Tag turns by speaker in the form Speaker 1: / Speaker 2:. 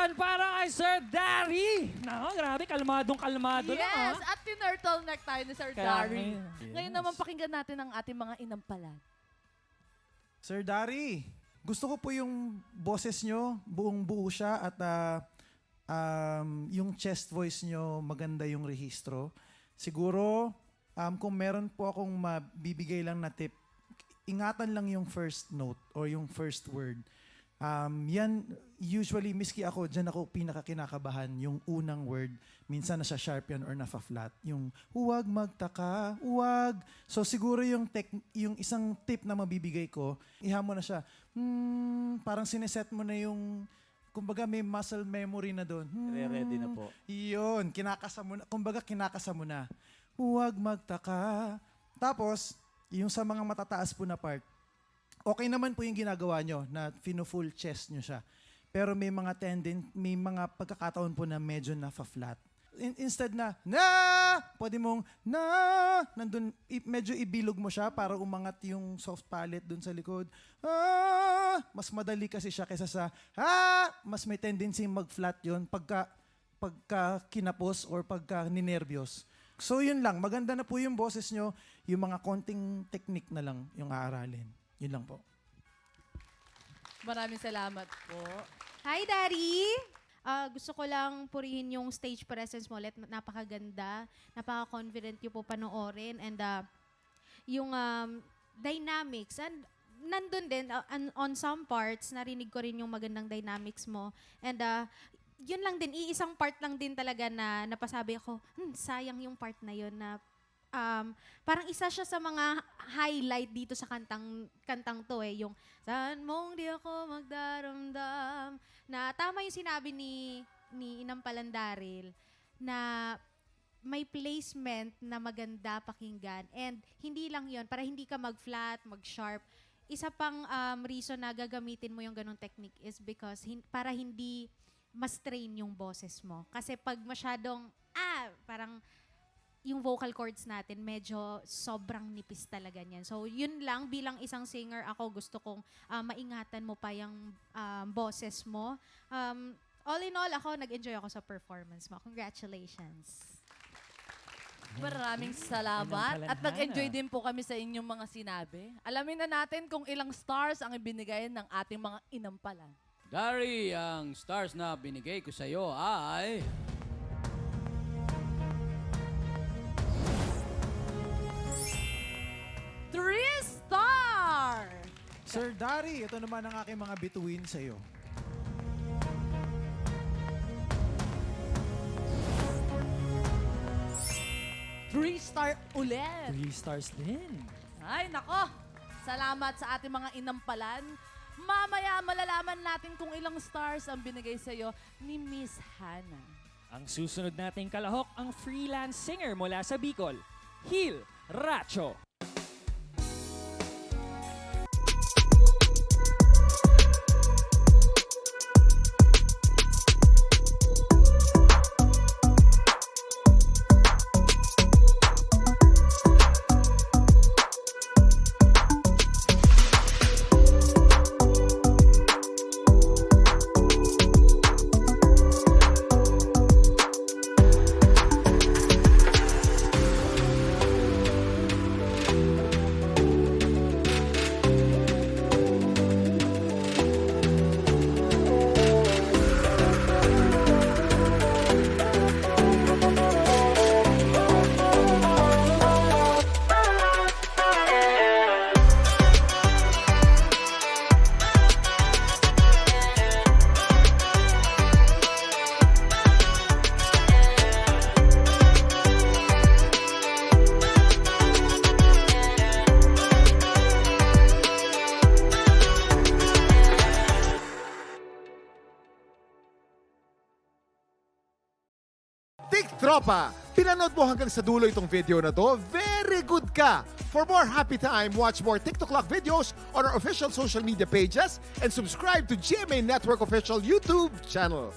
Speaker 1: naman para kay Sir Dari. Nako, grabe, kalmadong-kalmado lang, ha?
Speaker 2: Yes, at tinurtleneck tayo ni Sir
Speaker 1: Kaya
Speaker 2: Dari.
Speaker 1: ngayon.
Speaker 2: Ngayon naman pakinggan natin ang ating mga inampalan.
Speaker 3: Sir Dari, gusto ko po yung boses nyo, buong-buo siya at yung chest voice nyo, maganda yung rehistro. Siguro, kung meron po akong mabibigay lang na tip, ingatan lang yung first note or yung first word. Yan, usually, miski ako, dyan ako pinakakinakabahan, yung unang word. Minsan nasa sharp yan or nafa-flat. Yung huwag magtaka, huwag. So siguro yung isang tip na mabibigay ko, iha mo na siya. Parang sineset mo na yung, kumbaga may muscle memory na doon.
Speaker 4: Ready na po.
Speaker 3: Iyon, kinakasa mo na. Kumbaga kinakasa mo na. Huwag magtaka. Tapos, yung sa mga matataas po na part, okay naman po yung ginagawa nyo na fino-full chest nyo siya. Pero may mga pagkakataon po na medyo nafa-flat. Instead na, pwede mong, nandun, medyo ibilog mo siya para umangat yung soft palate dun sa likod. Mas madali kasi siya kaysa sa, mas may tendency mag-flat yun pagka kinapos or pagka ninervyos. So yun lang, maganda na po yung boses nyo, yung mga konting technique na lang yung aaralin. Yun lang po.
Speaker 2: Maraming salamat po.
Speaker 5: Hi, Daddy! Gusto ko lang purihin yung stage presence mo. Napakaganda. Napaka-confident yung po panoorin. And yung dynamics. And nandun din, on some parts, narinig ko rin yung magandang dynamics mo. And yun lang din, iisang part lang din talaga na napasabi ako, sayang yung part na yun na parang isa siya sa mga highlight dito sa kantang to yung saan mong di ako magdaramdam na tama yung sinabi ni Inampalan Daryl na may placement na maganda pakinggan and hindi lang yon para hindi ka mag-flat, mag-sharp. Isa pang reason na gagamitin mo yung ganong technique is because para hindi ma-strain yung boses mo. Kasi pag masyadong parang yung vocal cords natin, medyo sobrang nipis talaga niyan. So, yun lang, bilang isang singer, ako gusto kong maingatan mo pa yung boses mo. All in all, nag-enjoy ako sa performance mo. Congratulations.
Speaker 2: Maraming salamat. At nag-enjoy din po kami sa inyong mga sinabi. Alamin na natin kung ilang stars ang ibinigay ng ating mga inampalan.
Speaker 4: Dari, ang stars na binigay ko sa iyo ay
Speaker 2: 3 star!
Speaker 3: Sir Dari, ito naman ang aking mga bituin sa iyo.
Speaker 2: Three star ulit.
Speaker 1: 3 stars din.
Speaker 2: Ay, nako. Salamat sa ating mga inampalan. Mamaya malalaman natin kung ilang stars ang binigay sa iyo ni Miss Hannah.
Speaker 1: Ang susunod nating kalahok, ang freelance singer mula sa Bicol, Hil Racho.
Speaker 6: Tropa, pinanood mo hanggang sa dulo itong video na to? Very good ka! For more happy time, watch more TikTok Lock videos on our official social media pages and subscribe to GMA Network official YouTube channel.